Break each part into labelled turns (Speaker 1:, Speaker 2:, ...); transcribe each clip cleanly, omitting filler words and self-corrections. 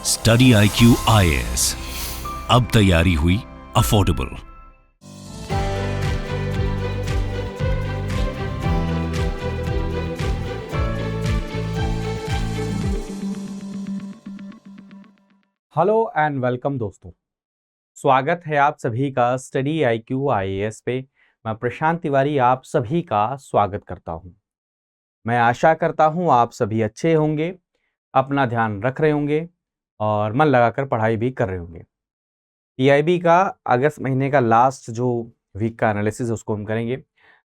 Speaker 1: Study IQ IAS, अब तैयारी हुई अफोर्डेबल।
Speaker 2: हेलो एंड वेलकम दोस्तों, स्वागत है आप सभी का स्टडी IQ IAS पे। मैं प्रशांत तिवारी आप सभी का स्वागत करता हूं। मैं आशा करता हूं आप सभी अच्छे होंगे, अपना ध्यान रख रहे होंगे और मन लगाकर पढ़ाई भी कर रहे होंगे। PIB का अगस्त महीने का लास्ट जो वीक का एनालिसिस है उसको हम करेंगे।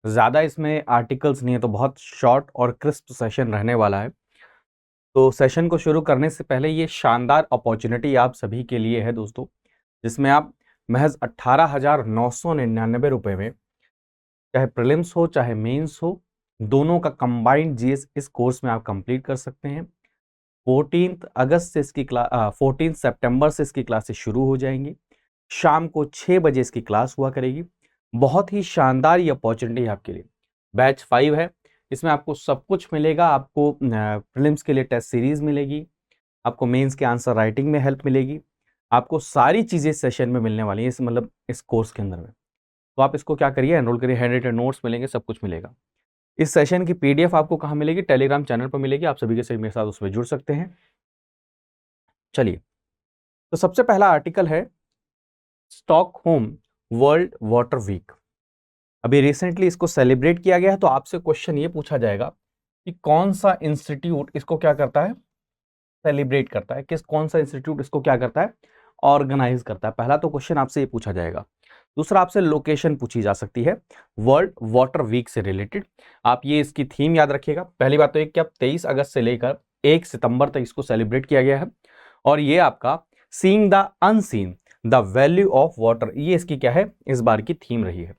Speaker 2: ज़्यादा इसमें आर्टिकल्स नहीं है, तो बहुत शॉर्ट और क्रिस्प सेशन रहने वाला है। तो सेशन को शुरू करने से पहले ये शानदार अपॉर्चुनिटी आप सभी के लिए है दोस्तों, जिसमें आप महज 18,999 रुपए में चाहे प्रीलिम्स हो चाहे मेंस हो, दोनों का कंबाइंड GS इस कोर्स में आप कंप्लीट कर सकते हैं। 14 सितंबर से इसकी क्लासेस शुरू हो जाएंगी। शाम को 6 बजे इसकी क्लास हुआ करेगी। बहुत ही शानदार ये अपॉर्चुनिटी है आपके लिए। बैच 5 है, इसमें आपको सब कुछ मिलेगा। आपको प्रीलिम्स के लिए टेस्ट सीरीज मिलेगी, आपको मेंस के आंसर राइटिंग में हेल्प मिलेगी, आपको सारी चीज़ें सेशन में मिलने वाली हैं, इस कोर्स के अंदर में। तो आप इसको क्या करिए, एनरोल करिए। हैंड रिटन नोट्स मिलेंगे, सब कुछ मिलेगा। इस सेशन की PDF आपको कहाँ मिलेगी? टेलीग्राम चैनल पर मिलेगी। आप सभी के सभी मेरे साथ उसमें जुड़ सकते हैं। चलिए, तो सबसे पहला आर्टिकल है स्टॉकहोम वर्ल्ड वाटर वीक। अभी रिसेंटली इसको सेलिब्रेट किया गया है। तो आपसे क्वेश्चन ये पूछा जाएगा कि कौन सा इंस्टीट्यूट इसको क्या करता है, सेलिब्रेट करता है। कौन सा इंस्टीट्यूट इसको क्या करता है, ऑर्गेनाइज करता है। पहला तो क्वेश्चन आपसे ये पूछा जाएगा। दूसरा, आपसे लोकेशन पूछी जा सकती है वर्ल्ड वाटर वीक से रिलेटेड। आप ये इसकी थीम याद रखिएगा। पहली बात तो एक कि अब 23 अगस्त से लेकर 1 सितंबर तक इसको सेलिब्रेट किया गया है, और ये आपका seeing the unseen the value of water, ये इसकी क्या है, इस बार की थीम रही है।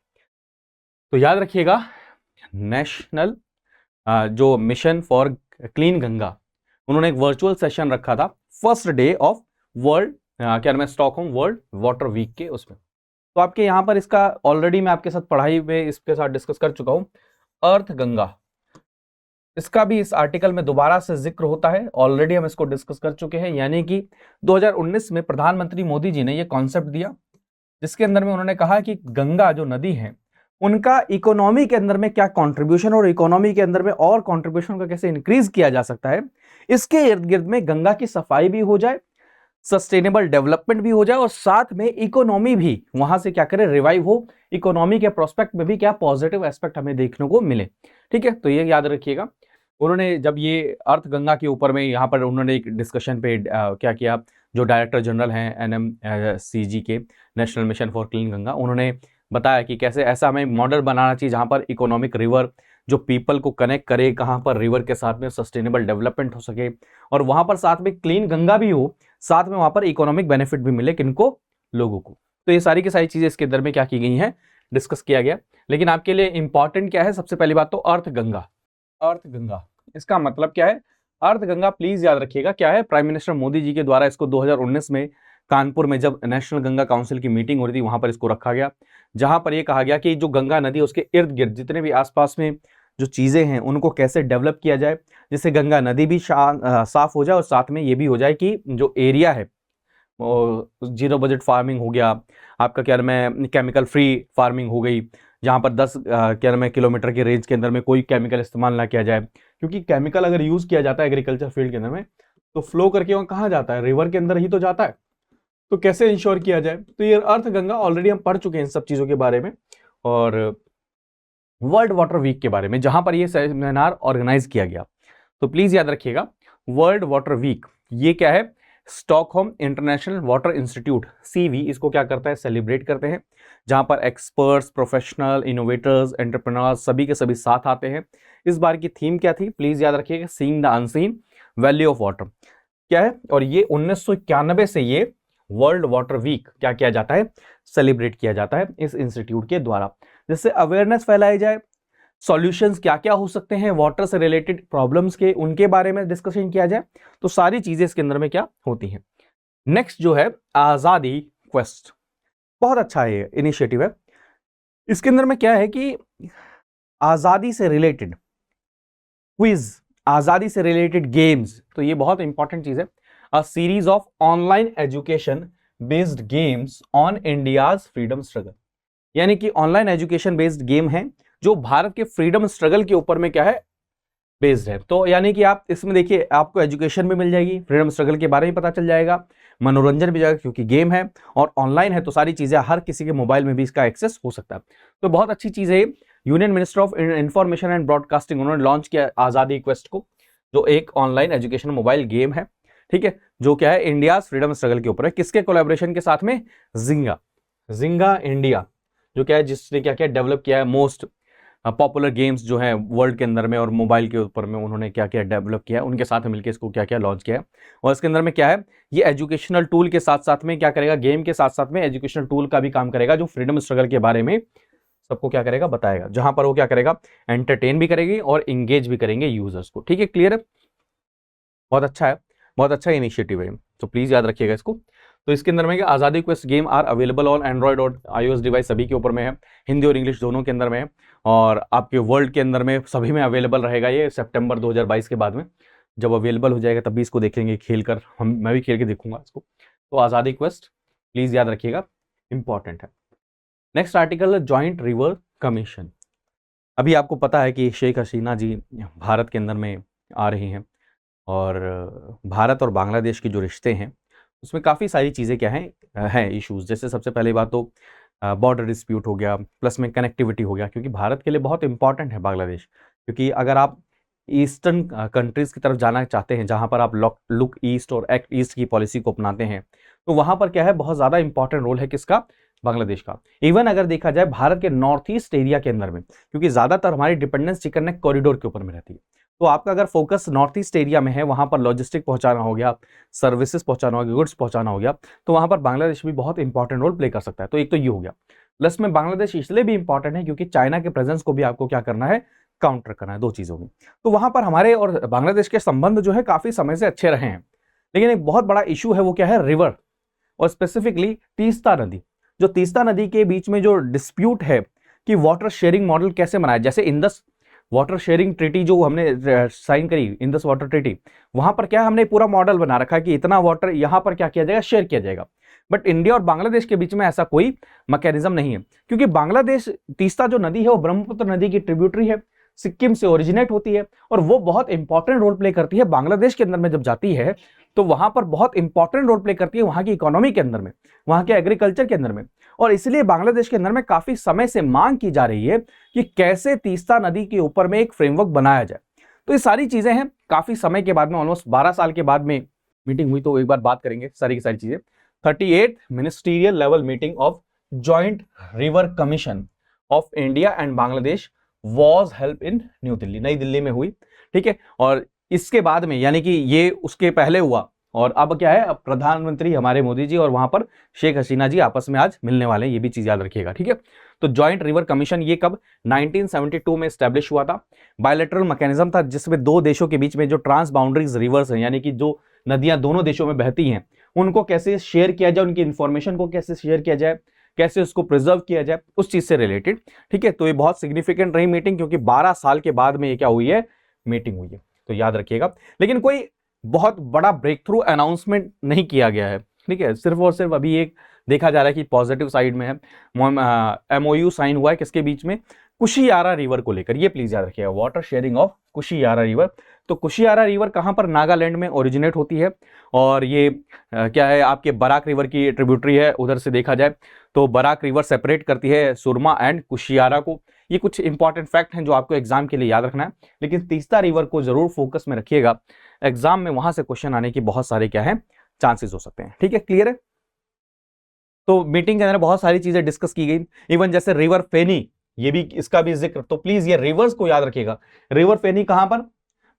Speaker 2: तो याद रखिएगा, नेशनल जो मिशन फॉर क्लीन गंगा, उन्होंने एक वर्चुअल सेशन रखा था फर्स्ट डे ऑफ वर्ल्ड क्या नाम है, स्टॉकहोम वर्ल्ड वाटर वीक के उसमें। तो आपके यहाँ पर इसका ऑलरेडी मैं आपके साथ पढ़ाई में इसके साथ डिस्कस कर चुका हूं। अर्थ गंगा, इसका भी इस आर्टिकल में दोबारा से जिक्र होता है। ऑलरेडी हम इसको डिस्कस कर चुके हैं। यानी कि 2019 में प्रधानमंत्री मोदी जी ने यह कॉन्सेप्ट दिया, जिसके अंदर में उन्होंने कहा कि गंगा जो नदी है उनका इकोनॉमी के अंदर में क्या कंट्रीब्यूशन, और इकोनॉमी के अंदर में और कंट्रीब्यूशन को कैसे इंक्रीज किया जा सकता है। इसके इर्द गिर्द में गंगा की सफाई भी हो जाए, सस्टेनेबल डेवलपमेंट भी हो जाए, और साथ में इकोनॉमी भी वहां से क्या करे, रिवाइव हो। इकोनॉमी के प्रोस्पेक्ट में भी क्या पॉजिटिव एस्पेक्ट हमें देखने को मिले। ठीक है, तो ये याद रखिएगा। उन्होंने जब ये अर्थ गंगा के ऊपर में यहाँ पर उन्होंने एक डिस्कशन पे क्या किया, जो डायरेक्टर जनरल हैं NMCG के, national mission for clean Ganga, उन्होंने बताया कि कैसे ऐसा हमें मॉडल बनाना चाहिए जहाँ पर इकोनॉमिक रिवर जो पीपल को कनेक्ट करे, कहाँ पर रिवर के साथ में सस्टेनेबल डेवलपमेंट हो सके, और वहाँ पर साथ में क्लीन गंगा भी हो, साथ में वहाँ पर इकोनॉमिक बेनिफिट भी मिले, किनको, लोगों को। तो ये सारी की सारी चीज़ें इसके अंदर में क्या की गई हैं, डिस्कस किया गया। लेकिन आपके लिए इंपॉर्टेंट क्या है, सबसे पहली बात तो अर्थ गंगा। अर्थ गंगा, इसका मतलब क्या है? अर्थ गंगा प्लीज याद रखिएगा क्या है। प्राइम मिनिस्टर मोदी जी के द्वारा इसको 2019 में कानपुर में जब नेशनल गंगा काउंसिल की मीटिंग हो रही थी, वहां पर इसको रखा गया, जहां पर यह कहा गया कि जो गंगा नदी है उसके इर्द गिर्द जितने भी आसपास में जो चीजें हैं उनको कैसे डेवलप किया जाए, जिससे गंगा नदी भी साफ हो जाए, और साथ में ये भी हो जाए कि जो एरिया है, जीरो बजट फार्मिंग हो गया, आपका क्या नाम है, केमिकल फ्री फार्मिंग हो गई, जहाँ पर 10 क्या नाम है किलोमीटर के रेंज के अंदर में कोई केमिकल इस्तेमाल ना किया जाए। क्योंकि केमिकल अगर यूज किया जाता है एग्रीकल्चर फील्ड के अंदर में, तो फ्लो करके वहाँ कहाँ जाता है, रिवर के अंदर ही तो जाता है। तो कैसे इंश्योर किया जाए, तो ये अर्थ गंगा ऑलरेडी हम पढ़ चुके हैं इन सब चीज़ों के बारे में, और वर्ल्ड वाटर वीक के बारे में, जहाँ पर ये सेमिनार ऑर्गेनाइज किया गया। तो प्लीज याद रखिएगा, वर्ल्ड वाटर वीक ये क्या है, Stockholm international water institute CV इसको क्या करता है, सेलिब्रेट करते हैं, जहां पर एक्सपर्ट्स, प्रोफेशनल, इनोवेटर्स, एंटरप्रेन्योर्स सभी के सभी साथ आते हैं। इस बार की थीम क्या थी, प्लीज याद रखिएगा, seeing the unseen value of water क्या है। और ये 1991 से ये वर्ल्ड वाटर वीक क्या किया जाता है, सेलिब्रेट किया जाता है इस इंस्टीट्यूट के द्वारा, जिससे अवेयरनेस फैलाई जाए, सॉल्यूशंस क्या क्या हो सकते हैं वाटर से रिलेटेड प्रॉब्लम्स के, उनके बारे में डिस्कशन किया जाए। तो सारी चीजें इसके अंदर में क्या होती हैं। नेक्स्ट जो है आजादी क्वेस्ट, बहुत अच्छा है ये इनिशिएटिव है। इसके अंदर में क्या है कि आजादी से रिलेटेड क्विज, आजादी से रिलेटेड गेम्स, तो ये बहुत इंपॉर्टेंट चीज है। A series of online education based games on India's freedom struggle. यानी कि ऑनलाइन एजुकेशन बेस्ड गेम है जो भारत के फ्रीडम स्ट्रगल के ऊपर में क्या है, बेस्ड है। तो यानी कि आप इसमें देखिए आपको एजुकेशन भी मिल जाएगी, फ्रीडम स्ट्रगल के बारे में पता चल जाएगा, मनोरंजन भी जाएगा क्योंकि गेम है और ऑनलाइन है तो सारी चीजें हर किसी के मोबाइल में भी इसका एक्सेस हो सकता है। तो बहुत अच्छी चीज है। Union minister of information and broadcasting उन्होंने लॉन्च किया आजादी क्वेस्ट को, जो एक ऑनलाइन एजुकेशन मोबाइल गेम है, ठीक है, जो क्या है इंडिया फ्रीडम स्ट्रगल के ऊपर है। किसके कोलैबोरेशन के साथ में? जिंगा इंडिया, जो क्या है जिसने क्या क्या डेवलप किया है मोस्ट पॉपुलर गेम्स जो है वर्ल्ड के अंदर में और मोबाइल के ऊपर में उन्होंने क्या क्या डेवलप किया है, उनके साथ मिलकर इसको क्या क्या लॉन्च किया है। और इसके अंदर में क्या है, ये एजुकेशनल टूल के साथ साथ में क्या करेगा, गेम के साथ साथ में एजुकेशनल टूल का भी काम करेगा, जो फ्रीडम स्ट्रगल के बारे में सबको क्या करेगा, बताएगा, जहां पर वो क्या करेगा, एंटरटेन भी करेगी और इंगेज भी करेंगे यूजर्स को। ठीक है, क्लियर है? बहुत अच्छा है, बहुत अच्छा इनिशिएटिव है, तो प्लीज याद रखिएगा इसको। तो इसके अंदर में Azadi quest game are available on Android और iOS डिवाइस, सभी के ऊपर में है, हिंदी और इंग्लिश दोनों के अंदर में है, और आपके वर्ल्ड के अंदर में सभी में अवेलेबल रहेगा। ये सितंबर 2022 के बाद में जब अवेलेबल हो जाएगा तभी इसको देखेंगे खेल कर, मैं भी खेल के देखूंगा इसको। तो आजादी क्वेस्ट प्लीज याद रखिएगा, इंपॉर्टेंट है। Next article, joint river commission. अभी आपको पता है कि शेख हसीना जी भारत के अंदर में आ रही हैं और भारत और बांग्लादेश के जो रिश्ते हैं उसमें काफ़ी सारी चीज़ें क्या हैं इश्यूज। जैसे सबसे पहली बात तो बॉर्डर डिस्प्यूट हो गया, प्लस में कनेक्टिविटी हो गया, क्योंकि भारत के लिए बहुत इंपॉर्टेंट है बांग्लादेश, क्योंकि अगर आप ईस्टर्न कंट्रीज़ की तरफ जाना चाहते हैं जहाँ पर आप लुक ईस्ट और एक्ट ईस्ट की पॉलिसी को अपनाते हैं, तो वहाँ पर क्या है, बहुत ज़्यादा इंपॉर्टेंट रोल है किसका, बांग्लादेश का। इवन अगर देखा जाए भारत के नॉर्थ ईस्ट एरिया के अंदर में, क्योंकि ज़्यादातर हमारी डिपेंडेंस चिकन नेक कॉरिडोर के ऊपर में रहती है, तो आपका अगर फोकस नॉर्थ ईस्ट एरिया में है, वहां पर लॉजिस्टिक पहुंचाना हो गया, सर्विसेज पहुंचाना हो गया, गुड्स पहुंचाना हो गया, तो वहां पर बांग्लादेश भी बहुत इंपॉर्टेंट रोल प्ले कर सकता है। तो एक तो ये हो गया, प्लस में बांग्लादेश इसलिए भी इंपॉर्टेंट है क्योंकि चाइना के प्रेजेंस को भी आपको क्या करना है, काउंटर करना है, दो चीजों में। तो वहां पर हमारे और बांग्लादेश के संबंध जो है काफी समय से अच्छे रहे हैं, लेकिन एक बहुत बड़ा इशू है, वो क्या है, रिवर, और स्पेसिफिकली तीस्ता नदी। जो तीस्ता नदी के बीच में जो डिस्प्यूट है कि वाटर शेयरिंग मॉडल कैसे बनाया, जैसे इंडस वाटर शेयरिंग ट्रीटी जो हमने साइन करी, इंडस वाटर ट्रीटी, वहां पर क्या हमने पूरा मॉडल बना रखा है कि इतना वाटर यहां पर क्या किया जाएगा, शेयर किया जाएगा। बट इंडिया और बांग्लादेश के बीच में ऐसा कोई मैकेनिज्म नहीं है, क्योंकि बांग्लादेश तीस्ता जो नदी है वो ब्रह्मपुत्र नदी की ट्रिब्यूटरी है, सिक्किम से ओरिजिनेट होती है, और वो बहुत इंपॉर्टेंट रोल प्ले करती है बांग्लादेश के अंदर में। जब जाती है तो वहां पर बहुत इंपॉर्टेंट रोल प्ले करती है वहां की इकोनॉमी के अंदर में, वहां के एग्रीकल्चर के अंदर में, और इसलिए बांग्लादेश के अंदर में काफी समय से मांग की जा रही है कि कैसे तीस्ता नदी के ऊपर में एक फ्रेमवर्क बनाया जाए। तो ये सारी चीजें हैं, काफी समय के बाद में, ऑलमोस्ट 12 साल के बाद में मीटिंग हुई, तो एक बार बात करेंगे सारी की सारी चीजें। 38th ministerial level meeting of joint river commission of India and Bangladesh was help in new Delhi, नई दिल्ली में हुई। ठीक है, और इसके बाद में यानी कि ये उसके पहले हुआ, और अब क्या है, अब प्रधानमंत्री हमारे मोदी जी और वहां पर शेख हसीना जी आपस में आज मिलने वाले हैं, ये भी चीज याद रखिएगा। ठीक है, तो जॉइंट रिवर कमीशन ये कब 1972 में स्टैब्लिश हुआ था। बायलैटरल मैकेनिज्म था जिसमें दो देशों के बीच में जो ट्रांस बाउंड्रीज रिवर्स हैं, यानी कि जो नदियां दोनों देशों में बहती हैं, उनको कैसे शेयर किया जाए, उनकी इंफॉर्मेशन को कैसे शेयर किया जाए, कैसे उसको प्रिजर्व किया जाए, उस चीज से रिलेटेड। ठीक है, तो ये बहुत सिग्निफिकेंट रही मीटिंग, क्योंकि 12 साल के बाद में ये क्या हुई है, मीटिंग हुई है, तो याद रखिएगा। लेकिन कोई बहुत बड़ा ब्रेक थ्रू अनाउंसमेंट नहीं किया गया है। ठीक है, सिर्फ और सिर्फ अभी एक देखा जा रहा है कि पॉजिटिव साइड में है, MOU साइन हुआ है किसके बीच में, कुशियारा रिवर को लेकर, ये प्लीज याद रखिएगा, water sharing of Kushiyara river. तो कुशियारा रिवर कहां पर, नागालैंड में ओरिजिनेट होती है, और ये क्या है, आपके बराक रिवर की ट्रिब्यूटरी है। उधर से देखा जाए तो बराक रिवर सेपरेट करती है सुरमा एंड कुशियारा को। ये कुछ इंपॉर्टेंट फैक्ट हैं जो आपको एग्जाम के लिए याद रखना है, लेकिन तीस्ता रिवर को जरूर फोकस में रखिएगा, एग्जाम में वहां से क्वेश्चन आने की बहुत सारे क्या है, चांसेस हो सकते हैं। ठीक है, क्लियर है? तो मीटिंग के अंदर बहुत सारी चीजें डिस्कस की गई, इवन जैसे रिवर फेनी, ये भी इसका भी जिक्र, तो प्लीज ये रिवर्स को याद रखिएगा। रिवर फेनी कहां पर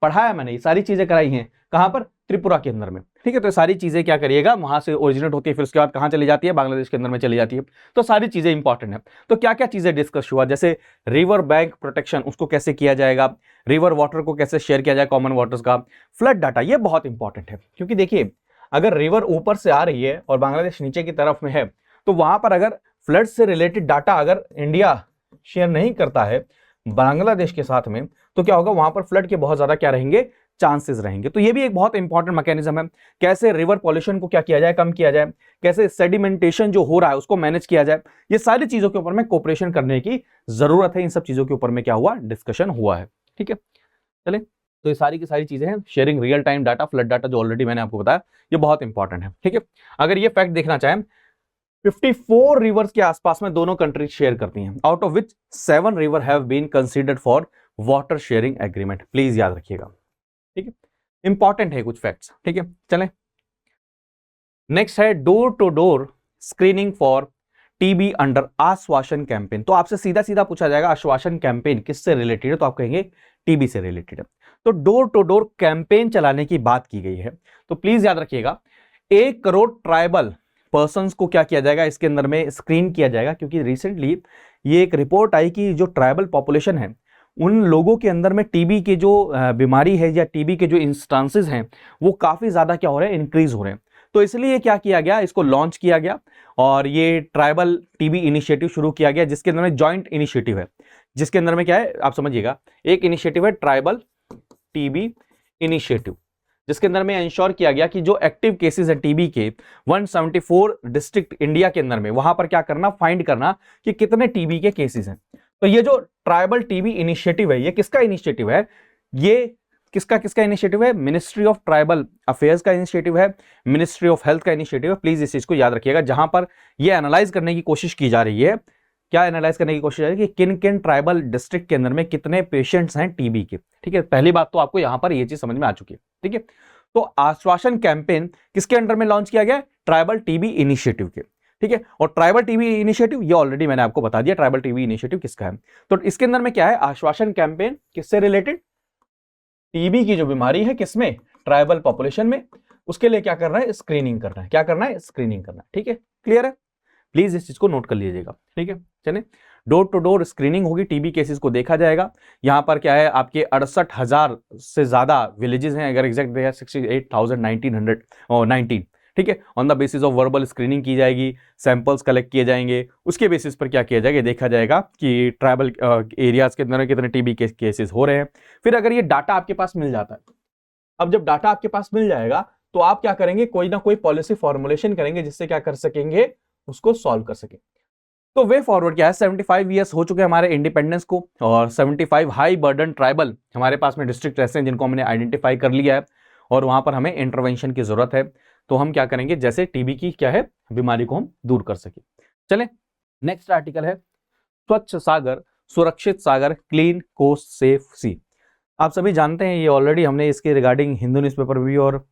Speaker 2: पढ़ाया मैंने, ये सारी चीजें कराई हैं, कहां पर, त्रिपुरा के अंदर में। ठीक है, तो सारी चीजें क्या करिएगा, वहां से ओरिजिनेट होती है, फिर उसके बाद कहां चली जाती है, बांग्लादेश के अंदर में चली जाती है। तो सारी चीजें इंपॉर्टेंट है। तो क्या क्या चीजें डिस्कस हुआ, जैसे रिवर बैंक प्रोटेक्शन, उसको कैसे किया जाएगा, रिवर वाटर को कैसे शेयर किया जाए, कॉमन वाटर्स का, फ्लड डाटा, ये बहुत इंपॉर्टेंट है, क्योंकि देखिए अगर रिवर ऊपर से आ रही है और बांग्लादेश नीचे की तरफ में है, तो वहां पर अगर फ्लड से रिलेटेड डाटा अगर इंडिया शेयर नहीं करता है बांग्लादेश के साथ में, तो क्या होगा, वहां पर फ्लड के बहुत ज्यादा क्या रहेंगे, चांसेस रहेंगे। तो ये भी एक बहुत इंपॉर्टेंट मैकेनिज्म है, कैसे रिवर पॉल्यूशन को क्या किया जाए, कम किया जाए, कैसे सेडिमेंटेशन जो हो रहा है उसको मैनेज किया जाए। ये सारी चीजों के ऊपर में कोऑपरेशन करने की जरूरत है। इन सब चीजों के ऊपर में क्या हुआ, डिस्कशन हुआ है। ठीक है, चले, तो ये सारी की सारी चीजें हैं। Sharing real time data, flood data जो ऑलरेडी मैंने आपको बताया, ये बहुत इंपॉर्टेंट है। ठीक है, अगर ये फैक्ट देखना चाहें, 54 रिवर्स के आसपास में दोनों कंट्रीज शेयर करती हैं, out of which 7 river have been considered for water sharing agreement. Please याद रखिएगा। ठीक है, इंपॉर्टेंट है कुछ फैक्ट्स। ठीक है, चलें, नेक्स्ट है door to door screening for TB under आश्वासन कैंपेन। तो आपसे सीधा सीधा पूछा जाएगा आश्वासन कैंपेन किससे रिलेटेड है, तो आप कहेंगे टीबी से रिलेटेड है। तो डोर टू डोर कैंपेन चलाने की बात की गई है। तो प्लीज याद रखिएगा, 1 करोड़ ट्राइबल पर्संस को क्या किया जाएगा, इसके अंदर में स्क्रीन किया जाएगा। क्योंकि रिसेंटली ये एक रिपोर्ट आई कि जो ट्राइबल पॉपुलेशन है उन लोगों के अंदर में टीबी के जो बीमारी है या टीबी के जो इंस्टांसेस हैं वो काफी ज्यादा क्या हो रहे हैं, इंक्रीज हो रहे हैं। तो इसलिए क्या किया गया, इसको लॉन्च किया गया और ये ट्राइबल टीबी इनिशिएटिव शुरू किया गया, जिसके अंदर में जॉइंट इनिशिएटिव है। जिसके अंदर में क्या है, आप समझिएगा, एक इनिशिएटिव है ट्राइबल टीबी इनिशिएटिव, जिसके अंदर में इंश्योर किया गया कि जो एक्टिव केसेस है टीबी के 174 डिस्ट्रिक्ट इंडिया के अंदर में, वहां पर क्या करना, फाइंड करना कि कितने टीबी के केसेस हैं। तो ये जो ट्राइबल टीबी इनिशिएटिव है, ये किसका इनिशिएटिव है, ये किसका इनिशिएटिव है, मिनिस्ट्री ऑफ ट्राइबल अफेयर्स का इनिशिएटिव है, मिनिस्ट्री ऑफ हेल्थ का इनिशिएटिव है। प्लीज इस चीज को याद रखिएगा। जहां पर ये एनालाइज करने की कोशिश की जा रही है, क्या एनालाइज करने की कोशिश है कि किन किन ट्राइबल डिस्ट्रिक्ट के अंदर में कितने पेशेंट्स हैं टीबी के। ठीक है, पहली बात तो आपको यहां पर ये चीज समझ में आ चुकी है। ठीक है, तो आश्वासन कैंपेन किसके अंडर में लॉन्च किया गया, ट्राइबल टीबी इनिशिएटिव के। ठीक है, और ट्राइबल टीबी इनिशिएटिव ये ऑलरेडी मैंने आपको बता दिया ट्राइबल टीबी इनिशिएटिव किसका है। तो इसके अंदर में क्या है, आश्वासन कैंपेन किससे रिलेटेड, टीबी की जो बीमारी है किसमें, ट्राइबल पॉपुलेशन में, उसके लिए क्या कर रहा है, स्क्रीनिंग करना है। क्या करना है, स्क्रीनिंग करना है। ठीक है, क्लियर है, प्लीज इस चीज को नोट कर लीजिएगा। ठीक है, चलिए, डोर टू डोर स्क्रीनिंग होगी, टीबी केसेस को देखा जाएगा। यहां पर क्या है, आपके 68,000 से ज्यादा विलेजेस हैं, अगर एग्जैक्ट देखा 68,1919। ठीक है, on the basis of verbal screening की जाएगी, सैंपल्स कलेक्ट किए जाएंगे, उसके बेसिस पर क्या किया जाएगा, देखा जाएगा कि ट्राइबल एरियाज के अंदर कितने टीबी केसेस हो रहे हैं। फिर अगर ये डाटा आपके पास मिल जाता है, अब जब डाटा आपके पास मिल जाएगा तो आप क्या करेंगे, कोई ना कोई पॉलिसी फॉर्मुलेशन करेंगे जिससे क्या कर सकेंगे, उसको सॉल्व कर सके। तो वे फॉरवर्ड क्या है, 75 ईयर्स हो चुके हैं हमारे इंडिपेंडेंस को, और 75 हाई बर्डन ट्राइबल हमारे पास में डिस्ट्रिक्ट ऐसे हैं जिनको हमने आइडेंटिफाई कर लिया है और वहां पर हमें इंटरवेंशन की जरूरत है। तो हम क्या करेंगे, जैसे टीबी की क्या है बीमारी को हम दूर कर सके। चलें, नेक्स्ट आर्टिकल है स्वच्छ सागर सुरक्षित सागर क्लीन कोस्ट सेफ सी। आप सभी जानते हैं, ये ऑलरेडी हमने इसके रिगार्डिंग हिंदू न्यूज़पेपर में भी और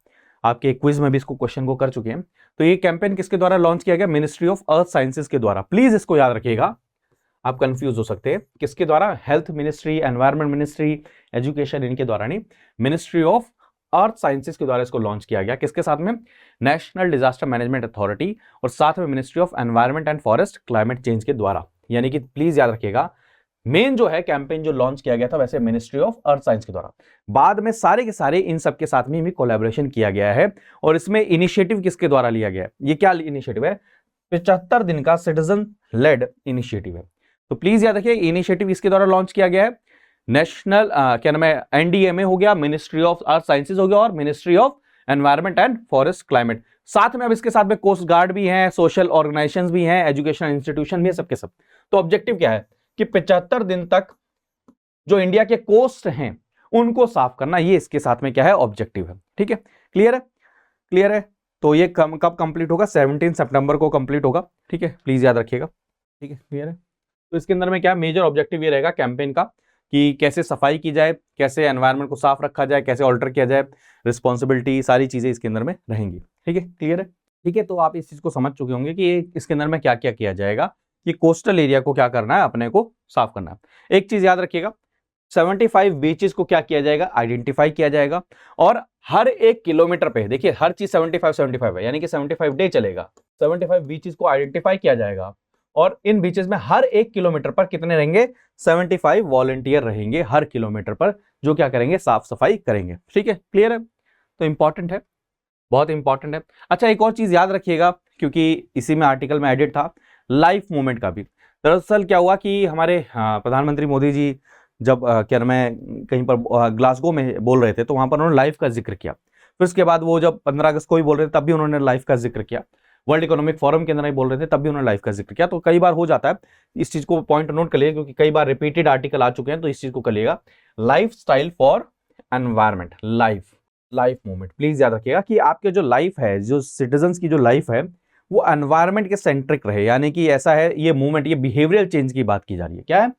Speaker 2: आपके क्विज में भी इसको क्वेश्चन को कर चुके हैं। तो ये कैंपेन किसके द्वारा लॉन्च किया गया, मिनिस्ट्री ऑफ अर्थ साइंसेज के द्वारा। प्लीज इसको याद रखिएगा, आप कंफ्यूज हो सकते हैं, किसके द्वारा, health ministry, environment ministry, education, इनके द्वारा नहीं, मिनिस्ट्री ऑफ अर्थ साइंसेज के द्वारा इसको लॉन्च किया गया। किसके साथ में, नेशनल डिजास्टर मैनेजमेंट अथॉरिटी और साथ में ministry of environment and forest climate change के द्वारा। यानी कि प्लीज याद रखिएगा, मेन जो है कैंपेन जो लॉन्च किया गया था वैसे मिनिस्ट्री ऑफ अर्थ साइंस के द्वारा, बाद में सारे के सारे इन सब के साथ में भी कोलैबोरेशन किया गया है। और इसमें इनिशिएटिव किसके द्वारा लिया गया है, ये क्या इनिशिएटिव है, 75 दिन का सिटीजन लेड इनिशिएटिव है। तो प्लीज याद रखिए, इनिशिएटिव इसके द्वारा लॉन्च किया गया है, नेशनल क्या नाम है, एनडीएमए हो गया, मिनिस्ट्री ऑफ अर्थ साइंसेज हो गया और ministry of environment and forest climate. साथ में अब इसके साथ में कोस्ट गार्ड भी है, सोशल ऑर्गेनाइजेशंस भी हैं, एजुकेशनल इंस्टीट्यूशन भी है, सबके सब। तो ऑब्जेक्टिव क्या है कि 75 दिन तक जो इंडिया के कोस्ट हैं उनको साफ करना, ये इसके साथ में क्या है, ऑब्जेक्टिव है। ठीक है, क्लियर है, क्लियर है। तो ये कब कंप्लीट होगा, 17 सितंबर को कंप्लीट होगा। ठीक है, प्लीज याद रखिएगा। ठीक है, क्लियर है। तो इसके अंदर में क्या मेजर ऑब्जेक्टिव ये रहेगा कैंपेन का कि कैसे सफाई की जाए, कैसे एनवायरनमेंट को साफ रखा जाए, कैसे ऑल्टर किया जाए, रिस्पॉन्सिबिलिटी, सारी चीजें इसके अंदर में रहेंगी। ठीक है, क्लियर है। ठीक है, तो आप इस चीज को समझ चुके होंगे कि इसके अंदर में क्या क्या किया जाएगा, कि कोस्टल एरिया को क्या करना है, अपने को साफ करना है। एक चीज याद रखिएगा, 75 बीचेस को क्या किया जाएगा, आइडेंटिफाई किया जाएगा और हर 1 किलोमीटर पे, देखिए हर चीज 75 है, यानी कि 75 डे चलेगा। 75 बीचेस को आइडेंटिफाई किया जाएगा और इन बीचेस में हर 1 किलोमीटर पर कितने रहेंगे, 75 वॉलंटियर रहेंगे हर किलोमीटर पर, जो क्या करेंगे, साफ सफाई करेंगे। ठीक है, क्लियर है। तो इंपॉर्टेंट है, बहुत इंपॉर्टेंट है। अच्छा, एक और चीज याद रखिएगा, क्योंकि इसी में आर्टिकल में एडिट था, लाइफ मूवमेंट का भी। दरअसल क्या हुआ कि हमारे प्रधानमंत्री मोदी जी जब क्या नाम है कहीं पर ग्लासगो में बोल रहे थे तो वहां पर उन्होंने लाइफ का जिक्र किया। फिर उसके बाद वो जब 15 अगस्त को भी बोल रहे थे तब भी उन्होंने लाइफ का जिक्र किया। वर्ल्ड इकोनॉमिक फोरम के अंदर ही बोल रहे थे तब भी उन्होंने लाइफ का जिक्र किया। तो कई बार हो जाता है, इस चीज को पॉइंट नोट कर लिया क्योंकि कई बार रिपीटेड आर्टिकल आ चुके हैं, तो इस चीज को कर लिएगा। Lifestyle for environment, life movement, please याद रखिएगा कि आपके जो लाइफ है, जो सिटीजन्स की जो लाइफ है वो एनवायरमेंट के सेंट्रिक रहे, यानी कि ऐसा है ये मूवमेंट, ये बिहेवियरल चेंज की बात की जा रही है। क्या है?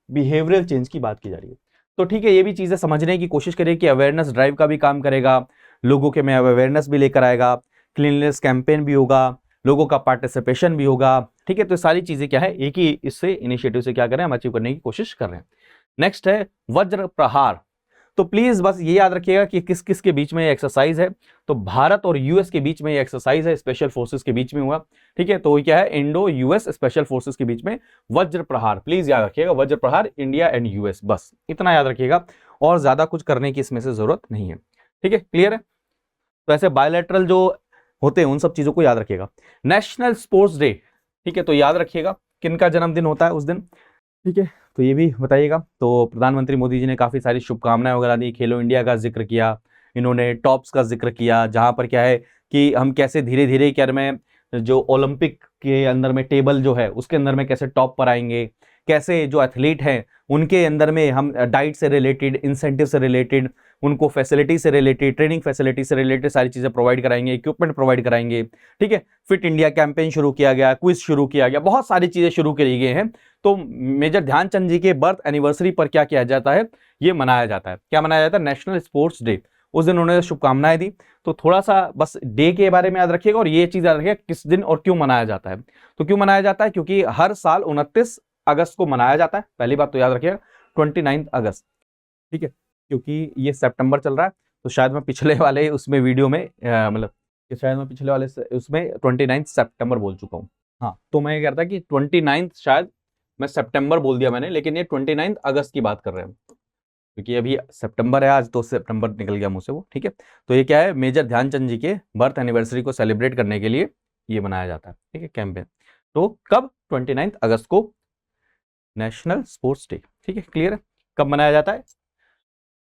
Speaker 2: बिहेवियरल चेंज की बात की जा रही है। तो ठीक है, ये भी चीजें समझने की कोशिश करिए कि अवेयरनेस ड्राइव का भी काम करेगा, लोगों के में अवेयरनेस भी लेकर आएगा, क्लीनलीनेस कैंपेन भी होगा, लोगों का पार्टिसिपेशन भी होगा। ठीक है, तो सारी चीजें क्या है, एक ही इससे इनिशिएटिव से क्या कर रहे हैं, हम अचीव करने की कोशिश कर रहे हैं। नेक्स्ट है वज्र प्रहार। तो प्लीज बस ये याद रखिएगा कि किस किस के बीच में ये एक्सरसाइज है। तो भारत और यूएस के बीच में ये एक्सरसाइज है, स्पेशल फोर्सेस के बीच में हुआ। ठीक है, तो ये क्या है, इंडो यूएस स्पेशल फोर्सेस के बीच में वज्र प्रहार। प्लीज याद रखिएगा वज्र प्रहार, इंडिया एंड यूएस, बस इतना याद रखिएगा और ज्यादा कुछ करने की इसमें से जरूरत नहीं है। ठीक है, क्लियर है? तो ऐसे बायोलैटरल जो होते हैं उन सब चीजों को याद रखिएगा। नेशनल स्पोर्ट्स डे, ठीक है, तो याद रखिएगा किनका जन्मदिन होता है उस दिन। ठीक है, तो ये भी बताइएगा। तो प्रधानमंत्री मोदी जी ने काफ़ी सारी शुभकामनाएं वगैरह दी, खेलो इंडिया का जिक्र किया, इन्होंने टॉप्स का जिक्र किया, जहाँ पर क्या है कि हम कैसे धीरे धीरे क्या में जो ओलंपिक के अंदर में टेबल जो है उसके अंदर में कैसे टॉप पर आएंगे, कैसे जो एथलीट हैं उनके अंदर में हम डाइट से रिलेटेड, इंसेंटिव से रिलेटेड, उनको फैसिलिटी से रिलेटेड, ट्रेनिंग फैसिलिटी से रिलेटेड सारी चीज़ें प्रोवाइड कराएंगे, इक्विपमेंट प्रोवाइड कराएंगे। ठीक है, फिट इंडिया कैंपेन शुरू किया गया, क्विज शुरू किया गया, बहुत सारी चीज़ें शुरू करी गई हैं। तो मेजर ध्यानचंद जी के बर्थ एनिवर्सरी पर क्या किया जाता है, ये मनाया जाता है। क्या मनाया जाता है? National sports day. उस दिन उन्होंने शुभकामनाएं दी। तो थोड़ा सा बस डे के बारे में याद रखिएगा और ये चीज़ याद रखिएगा किस दिन और क्यों मनाया जाता है। तो क्यों मनाया जाता है? क्योंकि हर साल 29 अगस्त को मनाया जाता है। पहली बात तो याद रखिएगा 29 अगस्त। ठीक है, क्योंकि ये सितंबर चल रहा है तो शायद मैं पिछले वाले उसमें वीडियो में मतलब शायद मैं पिछले वाले उसमें 29 सितंबर बोल चुका हूँ। हाँ, तो मैं ये कह रहा था कि 29 शायद मैं सितंबर बोल दिया मैंने, लेकिन ये 29 अगस्त की बात कर रहे हैं क्योंकि अभी सितंबर है आज, तो सितंबर निकल गया मुझसे वो। ठीक है, तो ये क्या है, मेजर ध्यानचंद जी के बर्थ एनिवर्सरी को सेलिब्रेट करने के लिए ये मनाया जाता है। ठीक है, कैंपेन। तो कब? 29 अगस्त को नेशनल स्पोर्ट्स डे। ठीक है, क्लियर है? कब मनाया जाता है?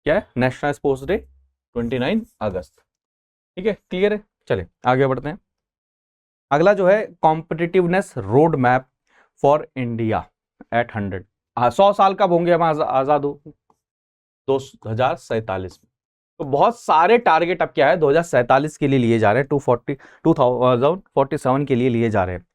Speaker 2: क्या है? नेशनल स्पोर्ट्स डे 29 अगस्त। ठीक है, क्लियर है? चले आगे बढ़ते हैं। अगला जो है competitiveness road map for India at 100। 100 साल कब होंगे हम आजाद हो? 2047 में। तो बहुत सारे टारगेट अब क्या है 2047 के लिए लिए जा रहे हैं, 2047 के लिए लिए जा रहे हैं।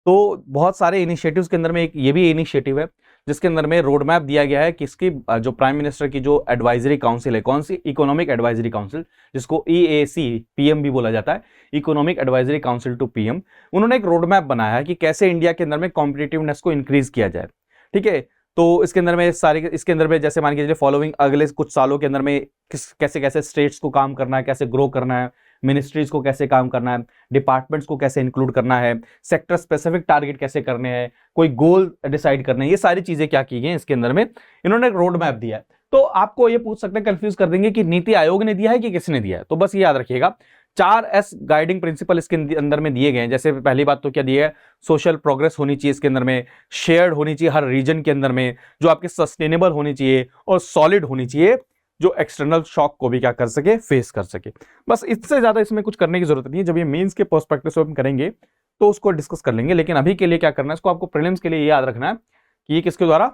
Speaker 2: तो बहुत सारे इनिशिएटिव्स के अंदर में एक ये भी इनिशिएटिव है जिसके अंदर में रोड मैप दिया गया है किसकी, जो प्राइम मिनिस्टर की जो एडवाइजरी काउंसिल है, कौन सी? इकोनॉमिक एडवाइजरी काउंसिल, जिसको EAC PM भी बोला जाता है, economic advisory council to PM। उन्होंने एक रोड मैप बनाया है कि कैसे इंडिया के अंदर में कॉम्पिटिटिवनेस को इंक्रीज किया जाए। ठीक है, तो इसके अंदर में इसके अंदर में जैसे मान के चलिए फॉलोइंग अगले कुछ सालों के अंदर में कैसे कैसे स्टेट्स को काम करना है, कैसे ग्रो करना है, मिनिस्ट्रीज को कैसे काम करना है, डिपार्टमेंट्स को कैसे इंक्लूड करना है, सेक्टर स्पेसिफिक टारगेट कैसे करने हैं, कोई गोल डिसाइड करने हैं, ये सारी चीजें क्या की गई हैं इसके अंदर में, इन्होंने एक रोड मैप दिया है। तो आपको ये पूछ सकते हैं, कंफ्यूज कर देंगे कि नीति आयोग ने दिया है कि किसने दिया है। तो बस ये याद रखिएगा 4S गाइडिंग प्रिंसिपल इसके अंदर में दिए गए हैं। जैसे पहली बात तो क्या दी है, सोशल प्रोग्रेस होनी चाहिए इसके अंदर में, शेयर्ड होनी चाहिए हर रीजन के अंदर में, जो आपके सस्टेनेबल होनी चाहिए और सॉलिड होनी चाहिए, जो एक्सटर्नल शॉक को भी क्या कर सके, फेस कर सके। बस इससे ज्यादा इसमें कुछ करने की जरूरत नहीं है। जब ये मेंस के पर्सपेक्टिव से हम करेंगे तो उसको डिस्कस कर लेंगे, लेकिन अभी के लिए क्या करना है, इसको आपको प्रीलिम्स के लिए याद रखना है कि ये किसके द्वारा,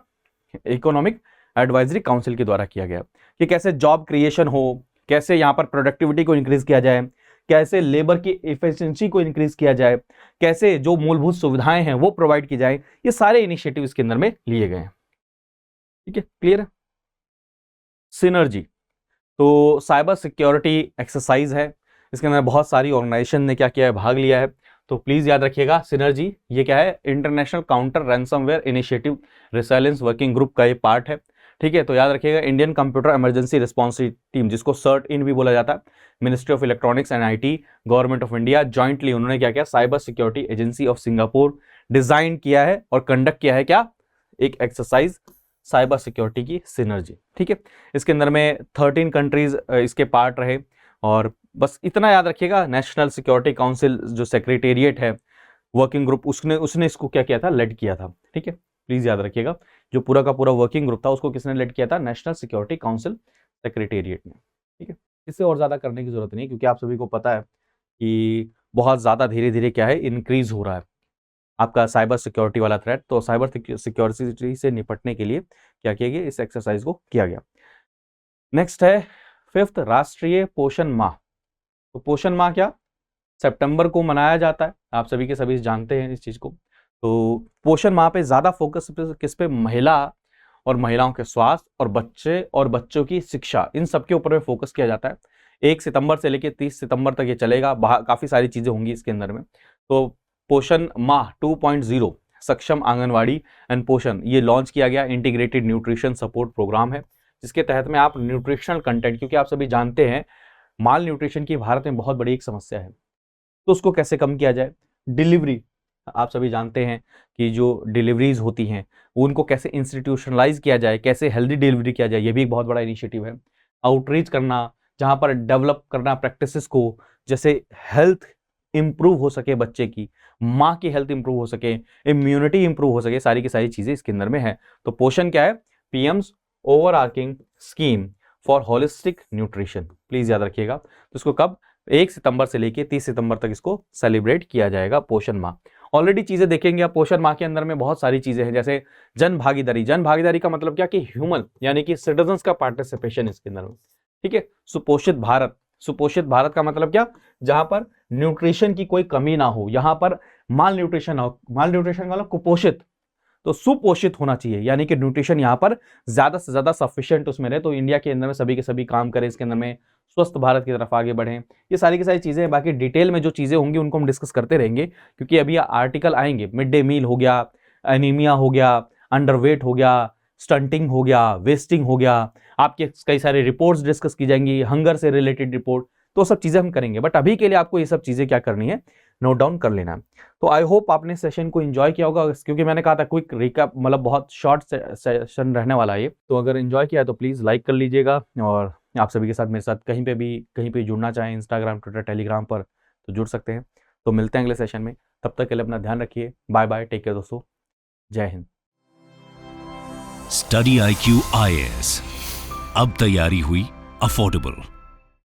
Speaker 2: इकोनॉमिक एडवाइजरी काउंसिल के द्वारा किया गया, कि कैसे जॉब क्रिएशन हो, कैसे यहाँ पर प्रोडक्टिविटी को इंक्रीज किया जाए, कैसे लेबर की एफिशिएंसी को इंक्रीज किया जाए, कैसे जो मूलभूत सुविधाएं हैं वो प्रोवाइड की जाए, ये सारे इनिशिएटिव इसके अंदर में लिए गए हैं। ठीक है, क्लियर है? सिनर्जी, तो साइबर सिक्योरिटी एक्सरसाइज है, इसके अंदर बहुत सारी ऑर्गेनाइजेशन ने क्या किया है, भाग लिया है। तो प्लीज याद रखिएगा सिनर्जी ये क्या है, international counter ransomware initiative resilience working group का ये पार्ट है। ठीक है, तो याद रखिएगा Indian computer emergency response team, जिसको CERT-IN भी बोला जाता है, ministry of electronics and IT, government of India, jointly उन्होंने क्या किया, cyber security agency of Singapore design किया है और कंडक्ट किया है क्या, एक एक्सरसाइज साइबर सिक्योरिटी की सिनर्जी। ठीक है, इसके अंदर में 13 कंट्रीज इसके पार्ट रहे। और बस इतना याद रखिएगा, नेशनल सिक्योरिटी काउंसिल जो सेक्रेटेरिएट है, वर्किंग ग्रुप, उसने इसको क्या किया था, लेड किया था। ठीक है, प्लीज याद रखिएगा जो पूरा का पूरा वर्किंग ग्रुप था उसको किसने लेड किया था, नेशनल सिक्योरिटी काउंसिल सेक्रेटेरिएट ने। ठीक है, इससे और ज़्यादा करने की जरूरत नहीं है क्योंकि आप सभी को पता है कि बहुत ज़्यादा धीरे धीरे क्या है इंक्रीज हो रहा है आपका साइबर सिक्योरिटी वाला थ्रेट। तो साइबर सिक्योरिटी से निपटने के लिए क्या किया गया, इस एक्सरसाइज को किया गया। नेक्स्ट है 5th राष्ट्रीय पोषण माह। तो पोषण माह क्या सितंबर को मनाया जाता है, आप सभी के सभी जानते हैं इस चीज को। तो पोषण माह पे ज्यादा फोकस किस पे, महिला और महिलाओं के स्वास्थ्य और बच्चे और बच्चों की शिक्षा, इन सब के ऊपर में फोकस किया जाता है। 1 सितंबर से लेकर 30 सितंबर तक ये चलेगा, काफी सारी चीजें होंगी इसके अंदर में। तो पोषण माह 2.0 सक्षम आंगनवाड़ी एंड पोषण ये लॉन्च किया गया, इंटीग्रेटेड न्यूट्रिशन सपोर्ट प्रोग्राम है, जिसके तहत में आप न्यूट्रिशनल कंटेंट, क्योंकि आप सभी जानते हैं माल न्यूट्रिशन की भारत में बहुत बड़ी एक समस्या है, तो उसको कैसे कम किया जाए। डिलीवरी, आप सभी जानते हैं कि जो डिलीवरीज होती हैं उनको कैसे इंस्टीट्यूशनलाइज किया जाए, कैसे हेल्दी डिलीवरी किया जाए, ये भी एक बहुत बड़ा इनिशिएटिव है। आउटरीच करना, जहां पर डेवलप करना प्रैक्टिसेस को, जैसे हेल्थ इंप्रूव हो सके, बच्चे की माँ की हेल्थ इंप्रूव हो सके, इम्यूनिटी इंप्रूव हो सके, सारी की सारी चीजें इसके अंदर में है। तो पोषण क्या है, PM's overarching scheme for holistic nutrition, please याद रखिएगा। तो इसको कब, 1 सितंबर से लेके 30 सितंबर तक इसको सेलिब्रेट किया जाएगा पोषण माह। ऑलरेडी चीजें देखेंगे आप, पोषण माह के अंदर में बहुत सारी चीजें हैं, जैसे जन भागीदारी। जन भागीदारी का मतलब क्या कि ह्यूमन यानी कि सिटीजन्स का पार्टिसिपेशन इसके अंदर में। ठीक है, सुपोषित भारत, सुपोषित भारत का मतलब क्या, जहां पर न्यूट्रिशन की कोई कमी ना हो, यहां पर माल न्यूट्रिशन ना हो। माल न्यूट्रिशन का मतलब कुपोषित, तो सुपोषित होना चाहिए, यानी कि न्यूट्रिशन यहाँ पर ज्यादा से ज्यादा सफिशिएंट उसमें रहे। तो इंडिया के अंदर में सभी के सभी काम करें इसके अंदर में, स्वस्थ भारत की तरफ आगे बढ़ें, ये सारी की सारी चीजें हैं। बाकी डिटेल में जो चीजें होंगी उनको हम डिस्कस करते रहेंगे, क्योंकि अभी आर्टिकल आएंगे, मिड डे मील हो गया, एनीमिया हो गया, अंडरवेट हो गया, स्टंटिंग हो गया, वेस्टिंग हो गया, आपके कई सारे रिपोर्ट्स डिस्कस की जाएंगी, हंगर से रिलेटेड रिपोर्ट, तो सब चीजें हम करेंगे। बट अभी के लिए आपको ये सब चीजें क्या करनी है, नोट डाउन कर लेना है। तो आई होप आपने सेशन को एंजॉय किया होगा, क्योंकि मैंने कहा था क्विक रिकैप, मतलब बहुत शॉर्ट सेशन रहने वाला है ये। तो अगर एंजॉय किया तो प्लीज लाइक कर लीजिएगा, और आप सभी के साथ मेरे साथ कहीं पे जुड़ना चाहें, इंस्टाग्राम, ट्विटर, टेलीग्राम पर, तो जुड़ सकते हैं। तो मिलते हैं अगले सेशन में, तब तक के लिए अपना ध्यान रखिए। बाय बाय, टेक केयर दोस्तों, जय हिंद।
Speaker 1: स्टडी IQ IAS, अब तैयारी हुई अफोर्डेबल।